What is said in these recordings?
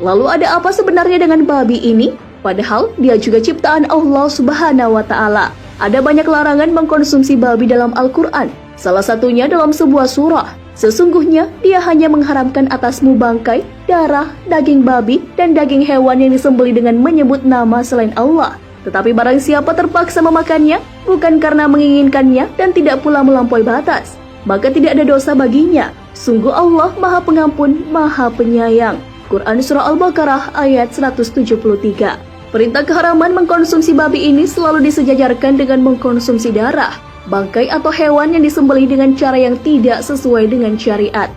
Lalu ada apa sebenarnya dengan babi ini? Padahal dia juga ciptaan Allah Subhanahu wa Ta'ala. Ada banyak larangan mengkonsumsi babi dalam Al-Quran. Salah satunya dalam sebuah surah. Sesungguhnya dia hanya mengharamkan atasmu bangkai, darah, daging babi, dan daging hewan yang disembelih dengan menyebut nama selain Allah. Tetapi barang siapa terpaksa memakannya, bukan karena menginginkannya dan tidak pula melampaui batas, maka tidak ada dosa baginya. Sungguh Allah Maha Pengampun, Maha Penyayang. Quran Surah Al-Baqarah ayat 173. Perintah keharaman mengkonsumsi babi ini selalu disejajarkan dengan mengkonsumsi darah, bangkai atau hewan yang disembelih dengan cara yang tidak sesuai dengan syariat.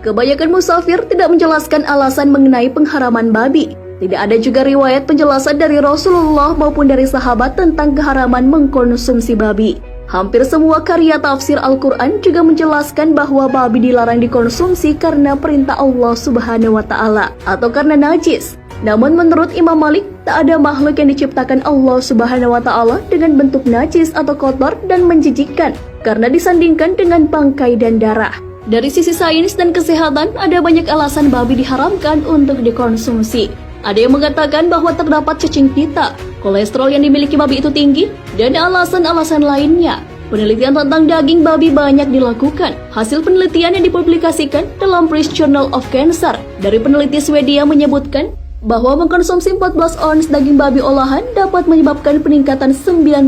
Kebanyakan musafir tidak menjelaskan alasan mengenai pengharaman babi. Tidak ada juga riwayat penjelasan dari Rasulullah maupun dari sahabat tentang keharaman mengkonsumsi babi. Hampir semua karya tafsir Al-Quran juga menjelaskan bahwa babi dilarang dikonsumsi karena perintah Allah Subhanahu wa Ta'ala atau karena najis. Namun menurut Imam Malik, tak ada makhluk yang diciptakan Allah Subhanahu wa Ta'ala dengan bentuk najis atau kotor dan menjijikkan karena disandingkan dengan bangkai dan darah. Dari sisi sains dan kesehatan, ada banyak alasan babi diharamkan untuk dikonsumsi. Ada yang mengatakan bahwa terdapat cacing pita, kolesterol yang dimiliki babi itu tinggi, dan alasan-alasan lainnya. Penelitian tentang daging babi banyak dilakukan. Hasil penelitian yang dipublikasikan dalam British Journal of Cancer dari peneliti Swedia menyebutkan bahwa mengkonsumsi 14 ons daging babi olahan dapat menyebabkan peningkatan 19%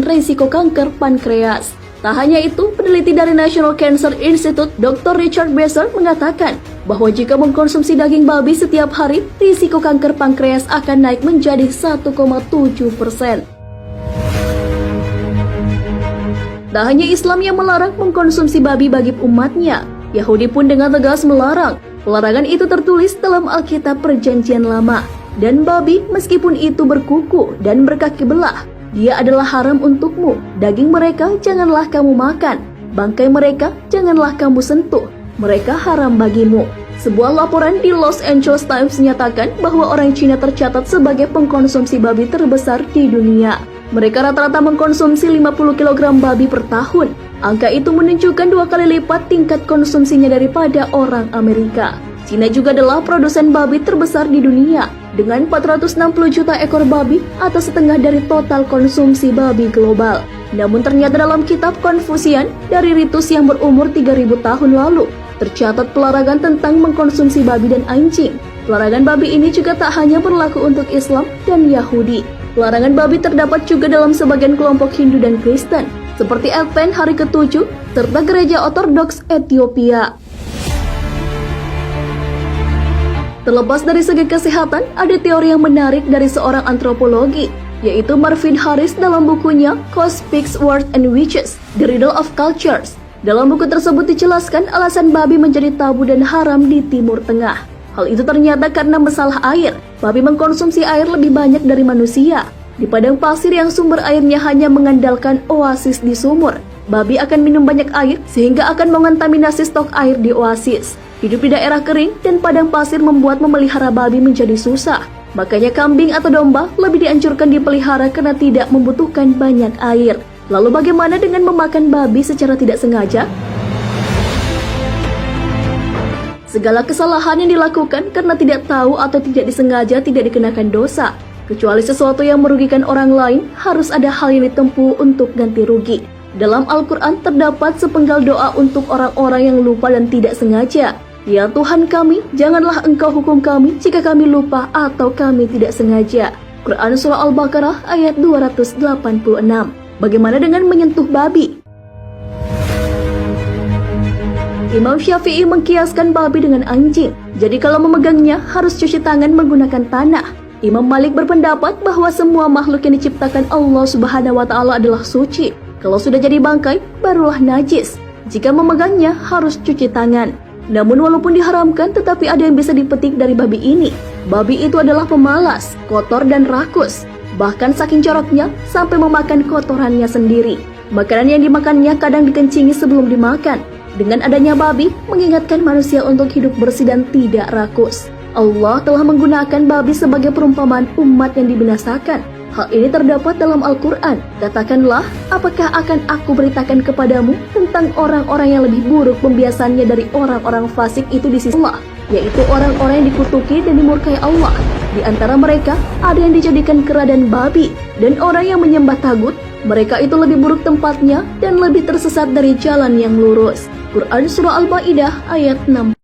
risiko kanker pankreas. Tak hanya itu, peneliti dari National Cancer Institute, Dr. Richard Besser mengatakan bahwa jika mengkonsumsi daging babi setiap hari, risiko kanker pankreas akan naik menjadi 1,7%. Tak hanya Islam yang melarang mengkonsumsi babi bagi umatnya, Yahudi pun dengan tegas melarang. Larangan itu tertulis dalam Alkitab Perjanjian Lama. Dan babi meskipun itu berkuku dan berkaki belah, dia adalah haram untukmu. Daging mereka janganlah kamu makan. Bangkai mereka janganlah kamu sentuh. Mereka haram bagimu. Sebuah laporan di Los Angeles Times menyatakan bahwa orang Cina tercatat sebagai pengkonsumsi babi terbesar di dunia. Mereka rata-rata mengkonsumsi 50 kg babi per tahun. Angka itu menunjukkan 2 kali lipat tingkat konsumsinya daripada orang Amerika. Cina juga adalah produsen babi terbesar di dunia dengan 460 juta ekor babi atau setengah dari total konsumsi babi global. Namun ternyata dalam kitab Konfusian dari ritus yang berumur 3000 tahun lalu tercatat pelarangan tentang mengkonsumsi babi dan anjing. Pelarangan babi ini juga tak hanya berlaku untuk Islam dan Yahudi. Larangan babi terdapat juga dalam sebagian kelompok Hindu dan Kristen seperti Advent hari ke-7 serta Gereja Ortodoks Ethiopia. Terlepas dari segi kesehatan, ada teori yang menarik dari seorang antropologi, yaitu Marvin Harris dalam bukunya Cosmic's Words and Witches, The Riddle of Cultures. Dalam buku tersebut dijelaskan alasan babi menjadi tabu dan haram di Timur Tengah. Hal itu ternyata karena masalah air. Babi mengkonsumsi air lebih banyak dari manusia. Di padang pasir yang sumber airnya hanya mengandalkan oasis di sumur, babi akan minum banyak air sehingga akan mengontaminasi stok air di oasis. Hidup di daerah kering dan padang pasir membuat memelihara babi menjadi susah. Makanya kambing atau domba lebih dianjurkan dipelihara karena tidak membutuhkan banyak air. Lalu bagaimana dengan memakan babi secara tidak sengaja? Segala kesalahan yang dilakukan karena tidak tahu atau tidak disengaja tidak dikenakan dosa. Kecuali sesuatu yang merugikan orang lain, harus ada hal yang ditempuh untuk ganti rugi. Dalam Al-Quran terdapat sepenggal doa untuk orang-orang yang lupa dan tidak sengaja. Ya Tuhan kami, janganlah Engkau hukum kami jika kami lupa atau kami tidak sengaja. Quran Surah Al-Baqarah ayat 286. Bagaimana dengan menyentuh babi? Imam Syafi'i mengkiaskan babi dengan anjing. Jadi kalau memegangnya harus cuci tangan menggunakan tanah. Imam Malik berpendapat bahwa semua makhluk yang diciptakan Allah Subhanahu wa Ta'ala adalah suci. Kalau sudah jadi bangkai, barulah najis. Jika memegangnya harus cuci tangan. Namun walaupun diharamkan, tetapi ada yang bisa dipetik dari babi ini. Babi itu adalah pemalas, kotor dan rakus. Bahkan saking joroknya, sampai memakan kotorannya sendiri. Makanan yang dimakannya kadang dikencingi sebelum dimakan. Dengan adanya babi, mengingatkan manusia untuk hidup bersih dan tidak rakus. Allah telah menggunakan babi sebagai perumpamaan umat yang dibinasakan. Hal ini terdapat dalam Al-Quran. Katakanlah, apakah akan aku beritakan kepadamu tentang orang-orang yang lebih buruk pembiasaannya dari orang-orang fasik itu di sisi Allah, yaitu orang-orang yang dikutuki dan dimurkai Allah. Di antara mereka, ada yang dijadikan kera dan babi, dan orang yang menyembah tagut. Mereka itu lebih buruk tempatnya dan lebih tersesat dari jalan yang lurus. Quran Surah Al-Ma'idah ayat 6.